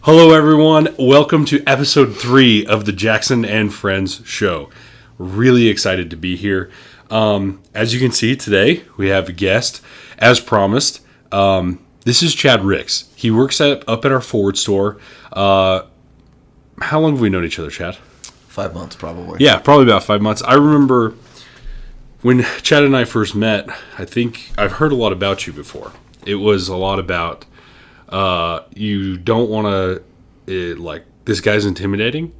Hello, everyone. Welcome to episode 3 of the Jaxon and Friends show. Really excited to be here. As you can see today, we have a guest, as promised. This is Chad Ricks. He works up at our Ford store. How long have we known each other, Chad? 5 months, probably. Yeah, probably about 5 months. I remember when Chad and I first met, I think I've heard a lot about you before. It was a lot about you don't want to, this guy's intimidating,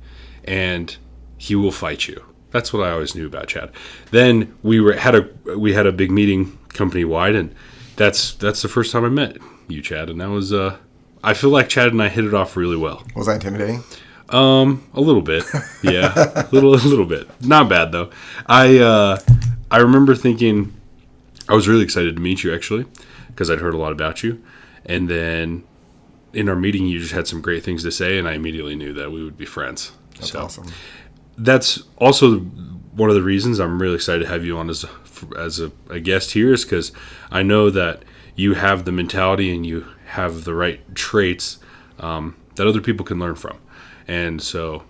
and he will fight you. That's what I always knew about Chad. Then we had a big meeting company wide, and that's the first time I met you, Chad. And that was I feel like Chad and I hit it off really well. Was that intimidating? A little bit, yeah, a little bit. Not bad though. I remember thinking I was really excited to meet you actually because I'd heard a lot about you. And then in our meeting, you just had some great things to say, and I immediately knew that we would be friends. That's awesome. That's also one of the reasons I'm really excited to have you on as a guest here is because I know that you have the mentality and you have the right traits that other people can learn from. And so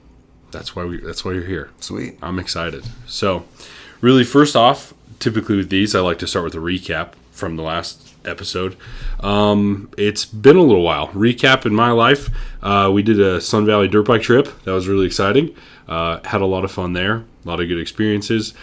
that's why you're here. Sweet. I'm excited. So really, first off, typically with these, I like to start with a recap from the last episode. It's been a little while. Recap in my life. We did a Sun Valley dirt bike trip. That was really exciting. Had a lot of fun there. A lot of good experiences.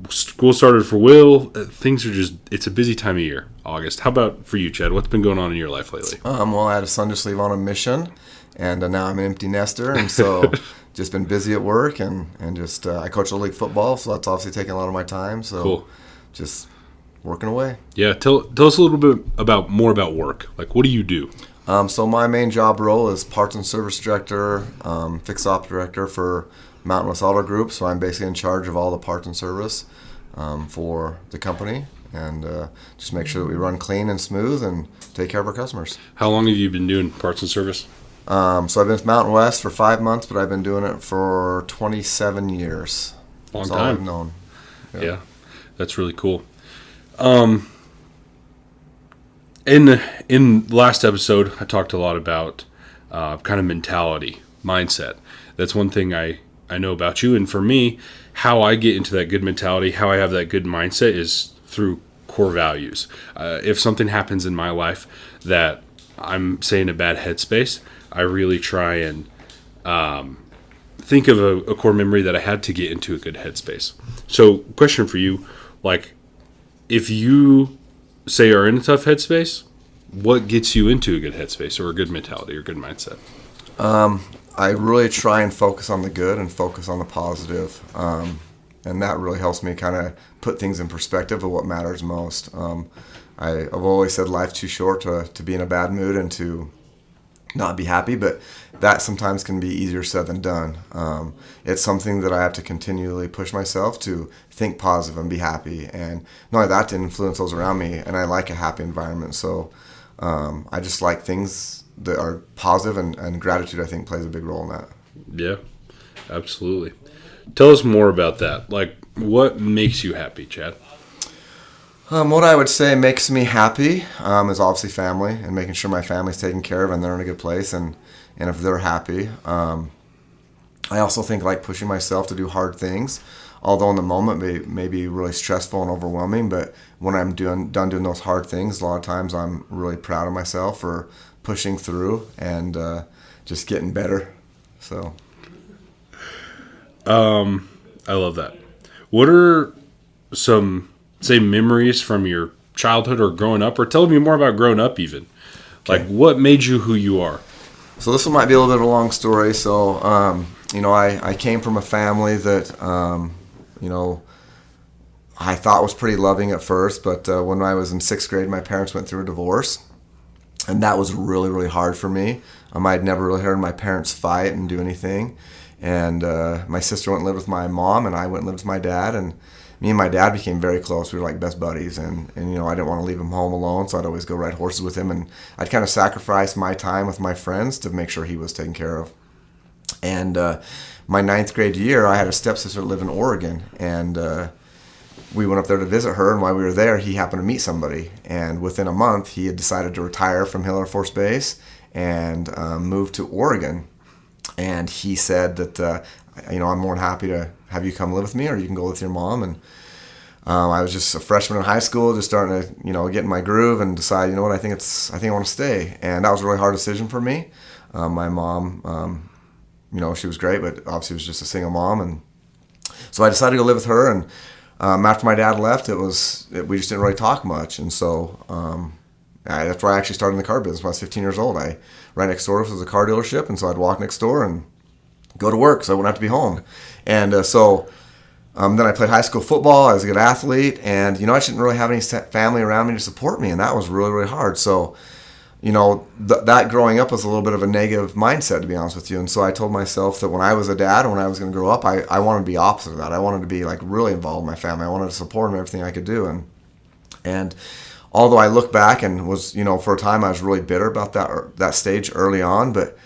School started for Will. Things are it's a busy time of year, August. How about for you, Chad? What's been going on in your life lately? Well, I had a son just leave on a mission, and now I'm an empty nester, and so just been busy at work, and just I coach Little League football, so that's obviously taking a lot of my time. So cool. Just working away. Yeah, tell us a little bit more about work. Like, what do you do? So my main job role is parts and service director, fixed op director for Mountain West Auto Group. So I'm basically in charge of all the parts and service for the company, and just make sure that we run clean and smooth and take care of our customers. How long have you been doing parts and service? So I've been with Mountain West for 5 months, but I've been doing it for 27 years. Long That's time. all I've known. Yeah, that's really cool. In last episode, I talked a lot about kind of mentality, mindset. That's one thing I know about you. And for me, how I get into that good mentality, how I have that good mindset is through core values. If something happens in my life that I'm, say, in a bad headspace, I really try and think of a core memory that I had to get into a good headspace. So, question for you, like, if you, say, are in a tough headspace, what gets you into a good headspace or a good mentality or good mindset? I really try and focus on the good and focus on the positive. And that really helps me kind of put things in perspective of what matters most. I've always said life's too short to be in a bad mood and to not be happy, but that sometimes can be easier said than done. It's something that I have to continually push myself to think positive and be happy, and not only that, to influence those around me. And I like a happy environment, so I just like things that are positive, and gratitude, I think, plays a big role in that. Yeah, absolutely. Tell us more about that. Like, what makes you happy, Chad? What I would say makes me happy is obviously family, and making sure my family's taken care of and they're in a good place, and if they're happy. I also think like pushing myself to do hard things, although in the moment may be really stressful and overwhelming, but when I'm done doing those hard things, a lot of times I'm really proud of myself for pushing through and just getting better. So I love that. What are some, say, memories from your childhood or growing up, or tell me more about growing up even? Okay. Like, what made you who you are? So this one might be a little bit of a long story. So, I came from a family that, I thought was pretty loving at first, but when I was in 6th grade, my parents went through a divorce, and that was really, really hard for me. I'd never really heard my parents fight and do anything, and my sister went and lived with my mom, and I went and lived with my dad, and me and my dad became very close. We were like best buddies, and I didn't want to leave him home alone, so I'd always go ride horses with him, and I'd kind of sacrifice my time with my friends to make sure he was taken care of. And my 9th grade year, I had a stepsister that lived in Oregon, and we went up there to visit her, and while we were there, he happened to meet somebody, and within a month, he had decided to retire from Hill Air Force Base and moved to Oregon. And he said that, I'm more than happy to have you come live with me, or you can go with your mom. And I was just a freshman in high school, just starting to, get in my groove and decide, what, I think I want to stay. And that was a really hard decision for me. My mom, she was great, but obviously was just a single mom. And so I decided to go live with her. And after my dad left, we just didn't really talk much. And so that's where I actually started in the car business when I was 15 years old. Right next door was a car dealership, and so I'd walk next door and go to work, so I wouldn't have to be home. And then I played high school football. I was a good athlete, and I just didn't really have any family around me to support me, and that was really, really hard. So, that growing up was a little bit of a negative mindset, to be honest with you. And so I told myself that when I was a dad, when I was going to grow up, I wanted to be opposite of that. I wanted to be really involved in my family. I wanted to support them in everything I could do, and although I look back and was, for a time I was really bitter about that stage early on, but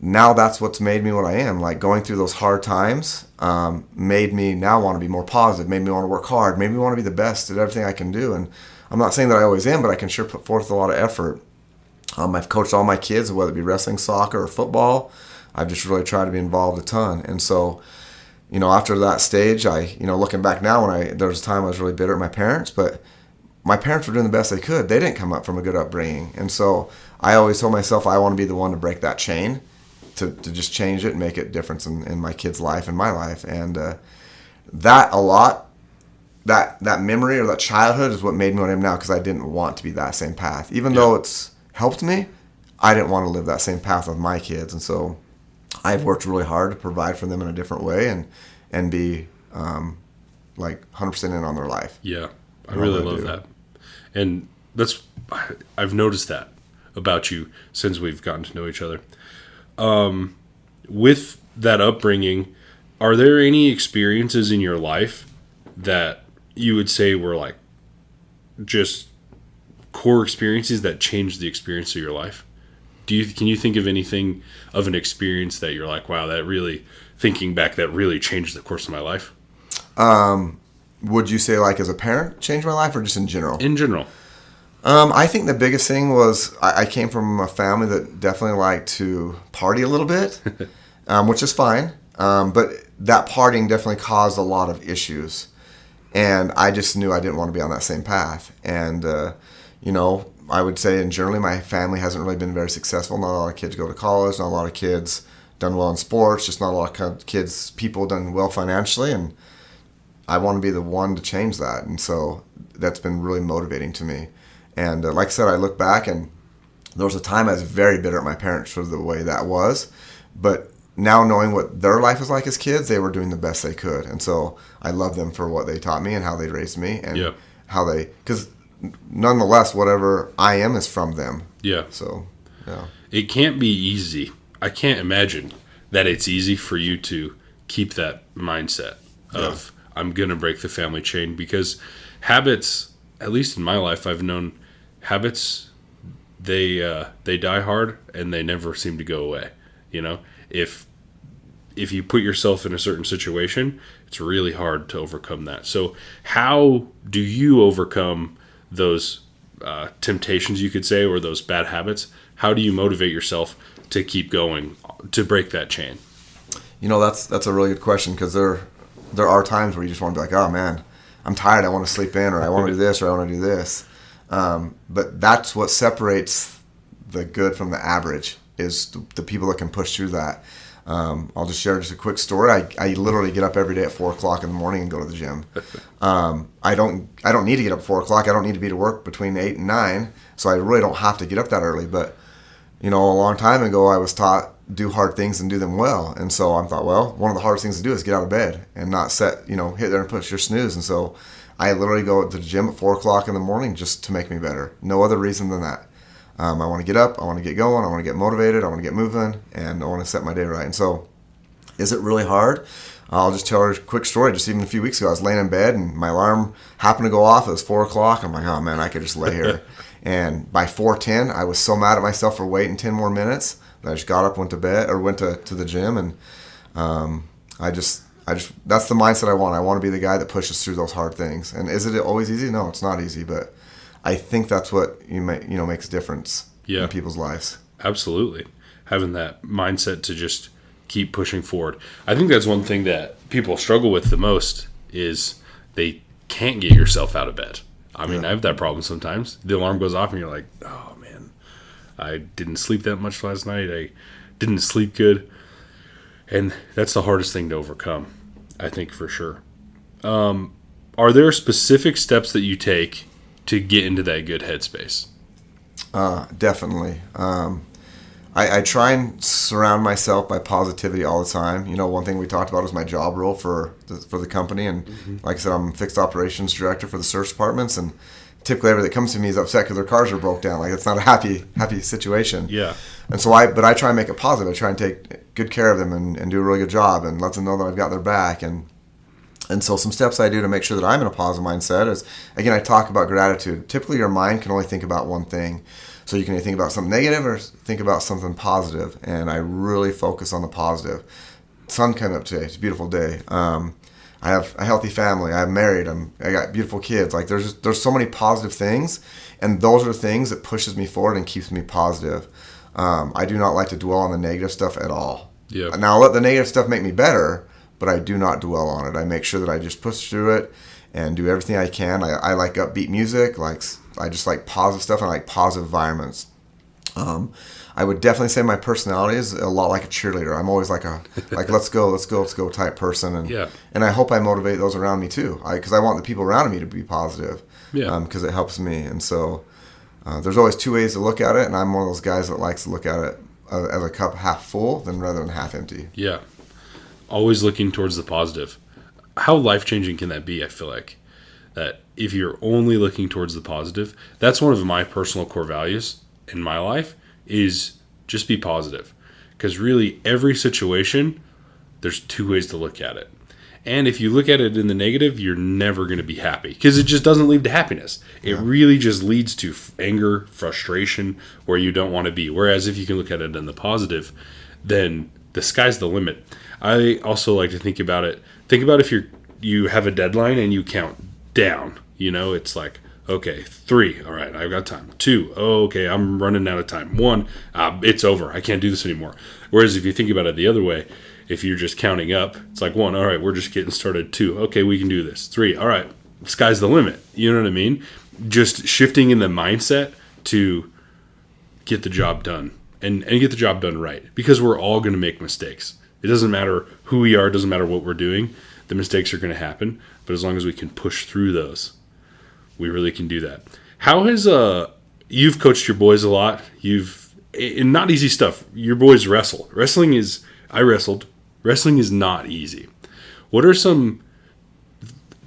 now that's what's made me what I am. Like, going through those hard times made me now want to be more positive, made me want to work hard, made me want to be the best at everything I can do. And I'm not saying that I always am, but I can sure put forth a lot of effort. I've coached all my kids, whether it be wrestling, soccer, or football. I've just really tried to be involved a ton. And so, after that stage, looking back now, there was a time I was really bitter at my parents, but my parents were doing the best they could. They didn't come up from a good upbringing. And so I always told myself I want to be the one to break that chain, to just change it and make a difference in my kid's life and my life. And that memory or that childhood is what made me what I am now, because I didn't want to be that same path. Even though it's helped me, I didn't want to live that same path with my kids. And so I've worked really hard to provide for them in a different way and be 100% in on their life. Yeah, I really love that. And I've noticed that about you since we've gotten to know each other. With that upbringing, are there any experiences in your life that you would say were just core experiences that changed the experience of your life? Can you think of anything of an experience that you're like, wow, that really, thinking back, that really changed the course of my life? Would you say as a parent changed my life, or just in general? In general. I think the biggest thing was I came from a family that definitely liked to party a little bit, which is fine. But that partying definitely caused a lot of issues. And I just knew I didn't want to be on that same path. And, I would say in generally my family hasn't really been very successful. Not a lot of kids go to college. Not a lot of kids done well in sports. Just not a lot of people done well financially. And I want to be the one to change that. And so that's been really motivating to me. And like I said, I look back, and there was a time I was very bitter at my parents for the way that was. But now, knowing what their life was like as kids, they were doing the best they could. And so I love them for what they taught me and how they raised me, and because nonetheless, whatever I am is from them. Yeah. So, yeah. It can't be easy. I can't imagine that it's easy for you to keep that mindset of, I'm going to break the family chain, because habits, at least in my life, I've known habits, they die hard and they never seem to go away. If you put yourself in a certain situation, it's really hard to overcome that. So how do you overcome those temptations, you could say, or those bad habits? How do you motivate yourself to keep going, to break that chain? That's a really good question, because there are times where you just want to be like, oh man, I'm tired, I want to sleep in, or I want to do this, or I want to do this. But that's what separates the good from the average, is the people that can push through that. I'll just share a quick story. I literally get up every day at 4 o'clock in the morning and go to the gym. I don't need to get up at 4 o'clock. I don't need to be to work between 8 and 9, so I really don't have to get up that early. But, a long time ago, I was taught do hard things and do them well. And so I thought, well, one of the hardest things to do is get out of bed and not hit there and push your snooze. And so I literally go to the gym at 4 o'clock in the morning just to make me better. No other reason than that. I want to get up, I want to get going, I want to get motivated, I want to get moving, and I want to set my day right. And so, is it really hard? I'll just tell her a quick story. Just even a few weeks ago, I was laying in bed, and my alarm happened to go off. It was 4 o'clock. I'm like, oh man, I could just lay here. And by 4:10, I was so mad at myself for waiting 10 more minutes that I just got up, went to bed, or went to the gym, and I just that's the mindset I want. I want to be the guy that pushes through those hard things. And is it always easy? No, it's not easy, but I think that's what makes a difference in people's lives. Absolutely. Having that mindset to just keep pushing forward. I think that's one thing that people struggle with the most is they can't get yourself out of bed. I mean, I have that problem sometimes. The alarm goes off and you're like, oh man, I didn't sleep that much last night. I didn't sleep good. And that's the hardest thing to overcome, I think, for sure. Are there specific steps that you take to get into that good headspace? Definitely. I try and surround myself by positivity all the time. You know, one thing we talked about is my job role for the company. And like I said, I'm fixed operations director for the service departments. And typically everybody that comes to me is upset because their cars are broke down. Like, it's not a happy situation. Yeah. And so but I try and make it positive. I try and take good care of them and do a really good job and let them know that I've got their back. And so some steps I do to make sure that I'm in a positive mindset is, again, I talk about gratitude. Typically your mind can only think about one thing. So you can either think about something negative or think about something positive. And I really focus on the positive. Sun came up today. It's a beautiful day. I have a healthy family. I'm married. I got beautiful kids. Like, there's so many positive things. And those are the things that pushes me forward and keeps me positive. I do not like to dwell on the negative stuff at all. Yeah. Now, I'll let the negative stuff make me better, but I do not dwell on it. I make sure that I just push through it and do everything I can. I like upbeat music. I just like positive stuff, and I like positive environments. I would definitely say my personality is a lot like a cheerleader. I'm always like let's go type person, and I hope I motivate those around me too, because I want the people around me to be positive. Yeah. Because it helps me, and so there's always two ways to look at it, and I'm one of those guys that likes to look at it as a cup half full than rather than half empty. Yeah. Always looking towards the positive. How life-changing can that be? I feel like that if you're only looking towards the positive, that's one of my personal core values in my life is just be positive. Because really every situation, there's two ways to look at it. And if you look at it in the negative, you're never going to be happy because it just doesn't lead to happiness. It really just leads to anger, frustration, where you don't want to be. Whereas if you can look at it in the positive, then the sky's the limit. I also like to think about it. Think about if you have a deadline and you count down. You know, it's like, okay, 3, all right, I've got time. 2, oh, okay, I'm running out of time. 1, it's over. I can't do this anymore. Whereas if you think about it the other way, if you're just counting up, it's like 1, all right, we're just getting started. 2, okay, we can do this. 3, all right, sky's the limit. You know what I mean? Just shifting in the mindset to get the job done and get the job done right, because we're all going to make mistakes. It doesn't matter who we are. It doesn't matter what we're doing. The mistakes are going to happen. But as long as we can push through those, we really can do that. How has you've coached your boys a lot. And not easy stuff. Your boys wrestle. I wrestled. Wrestling is not easy. What are some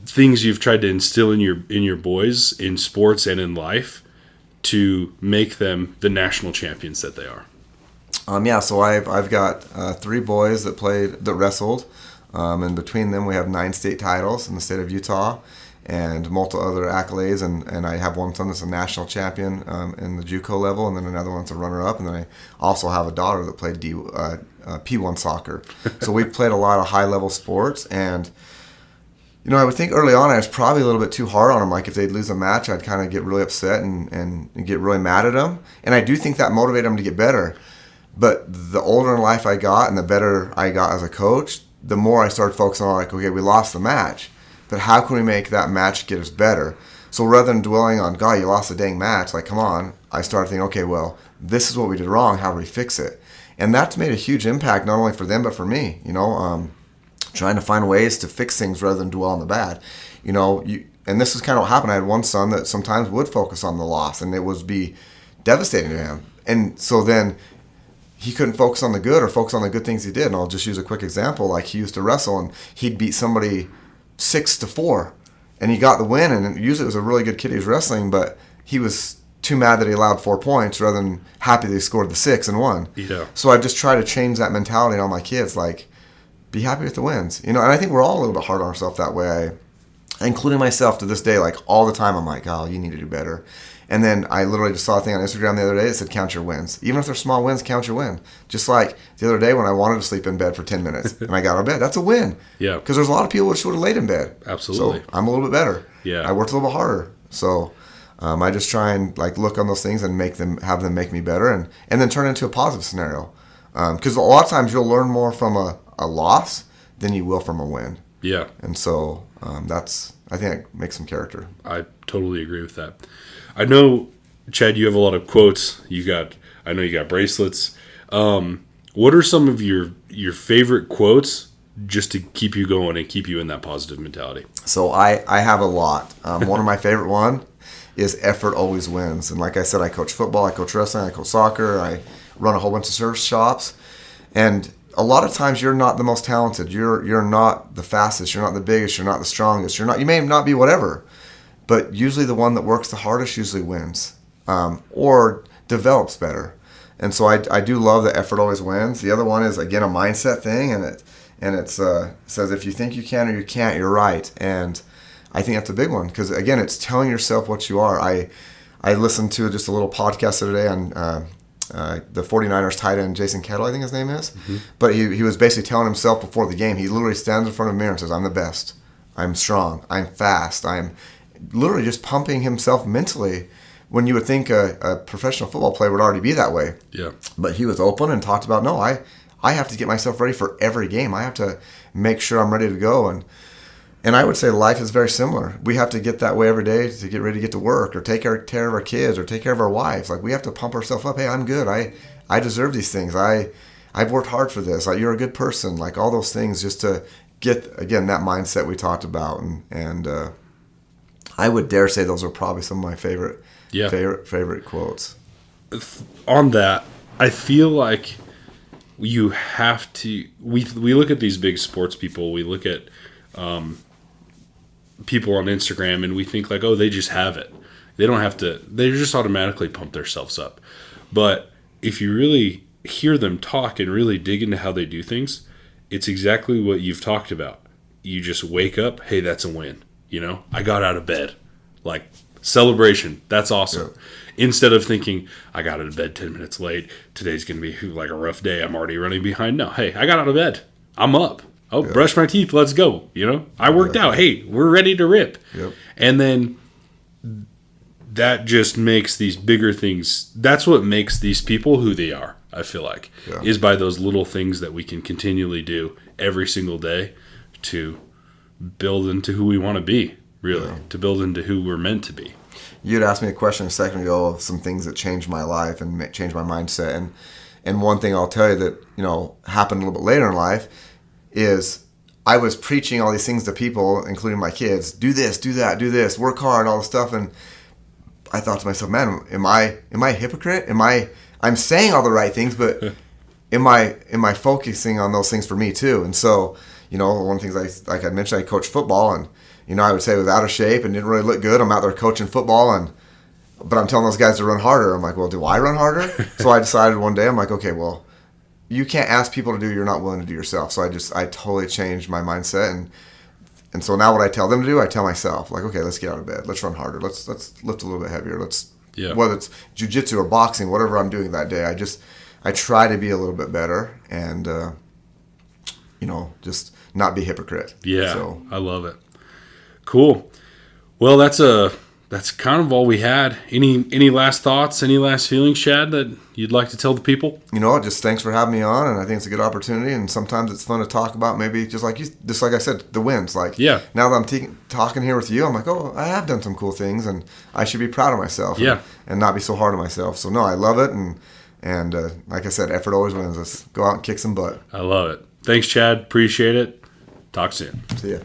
things you've tried to instill in your boys in sports and in life to make them the national champions that they are? So I've got 3 boys that wrestled, and between them we have 9 state titles in the state of Utah, and multiple other accolades. And I have one son that's a national champion in the JUCO level, and then another one's a runner-up, and then I also have a daughter that played P1 soccer. So we've played a lot of high-level sports, and you know, I would think early on I was probably a little bit too hard on them. Like if they'd lose a match, I'd kind of get really upset and get really mad at them, and I do think that motivated them to get better. But the older in life I got and the better I got as a coach, the more I started focusing on, like, okay, we lost the match, but how can we make that match get us better? So rather than dwelling on, God, you lost a dang match, like, come on, I started thinking, okay, well, this is what we did wrong, how do we fix it? And that's made a huge impact, not only for them, but for me, you know, trying to find ways to fix things rather than dwell on the bad. You know, and this is kind of what happened. I had one son that sometimes would focus on the loss, and it would be devastating to him. And so then he couldn't focus on the good or focus on the good things he did. And I'll just use a quick example. Like he used to wrestle and he'd beat somebody 6-4 and he got the win. And usually it was a really good kid he was wrestling, but he was too mad that he allowed 4 points rather than happy that he scored the 6 and won. Yeah. So I just try to change that mentality in all my kids. Like, be happy with the wins. You know, and I think we're all a little bit hard on ourselves that way. Including myself to this day, like all the time I'm like, oh, you need to do better. And then I literally just saw a thing on Instagram the other day that said, count your wins. Even if they're small wins, count your win. Just like the other day when I wanted to sleep in bed for 10 minutes and I got out of bed. That's a win. Yeah. Because there's a lot of people that just would have laid in bed. Absolutely. So I'm a little bit better. Yeah. I worked a little bit harder. So I just try and like look on those things and have them make me better, and then turn it into a positive scenario. Because a lot of times you'll learn more from a loss than you will from a win. Yeah. And so I think that makes some character. I totally agree with that. I know, Chad, you have a lot of quotes. I know you got bracelets. What are some of your favorite quotes just to keep you going and keep you in that positive mentality? So I have a lot. One of my favorite one is effort always wins. And like I said, I coach football, I coach wrestling, I coach soccer, I run a whole bunch of service shops. And a lot of times you're not the most talented. You're not the fastest. You're not the biggest. You're not the strongest. You may not be whatever. But usually the one that works the hardest usually wins or develops better. And so I do love that effort always wins. The other one is, again, a mindset thing. And it says, if you think you can or you can't, you're right. And I think that's a big one because, again, it's telling yourself what you are. I listened to just a little podcast the other day on the 49ers tight end, Jason Kettle, I think his name is. Mm-hmm. But he was basically telling himself before the game, he literally stands in front of a mirror and says, I'm the best. I'm strong. I'm fast. I'm literally just pumping himself mentally when you would think a professional football player would already be that way. Yeah. But he was open and talked about, no, I have to get myself ready for every game. I have to make sure I'm ready to go. And I would say life is very similar. We have to get that way every day to get ready to get to work or take care of our kids or take care of our wives. Like, we have to pump ourselves up. Hey, I'm good. I deserve these things. I've worked hard for this. You're a good person. Like, all those things just to get, again, that mindset we talked about. And I would dare say those are probably some of my favorite quotes. On that, I feel like you have to. We look at these big sports people. We look at people on Instagram, and we think like, oh, they just have it. They don't have to. They just automatically pump themselves up. But if you really hear them talk and really dig into how they do things, it's exactly what you've talked about. You just wake up, hey, that's a win. I got out of bed. Like, celebration. That's awesome. Yeah. Instead of thinking, I got out of bed 10 minutes late. Today's going to be like a rough day. I'm already running behind. No, hey, I got out of bed. I'm up. Oh, yeah. Brush my teeth. Let's go. I worked out. Hey, we're ready to rip. Yep. And then that just makes these bigger things. That's what makes these people who they are, I feel like, is by those little things that we can continually do every single day to build into who we want to be, really, to build into who we're meant to be. You had asked me a question a second ago of some things that changed my life and changed my mindset. And one thing I'll tell you that, happened a little bit later in life is I was preaching all these things to people, including my kids. Do this, do that, do this, work hard, all this stuff. And I thought to myself, man, am I a hypocrite? I'm saying all the right things, but am I focusing on those things for me too? And so, one of the things like I mentioned, I coach football, and I would say I was out of shape and didn't really look good. I'm out there coaching football, but I'm telling those guys to run harder. I'm like, well, do I run harder? So I decided one day, I'm like, okay, well, you can't ask people to do you're not willing to do yourself. So I totally changed my mindset, and so now what I tell them to do, I tell myself, like, okay, let's get out of bed, let's run harder, let's lift a little bit heavier, whether it's jiu-jitsu or boxing, whatever I'm doing that day, I try to be a little bit better and just not be a hypocrite. Yeah, so I love it. Cool. Well, that's kind of all we had. Any last thoughts, any last feelings, Chad, that you'd like to tell the people? Just thanks for having me on, and I think it's a good opportunity, and sometimes it's fun to talk about maybe just like I said, the wins. Like, now that I'm talking here with you, I'm like, oh, I have done some cool things, and I should be proud of myself and not be so hard on myself. So, no, I love it, and like I said, effort always wins. Let's go out and kick some butt. I love it. Thanks, Chad. Appreciate it. Talk soon. See ya.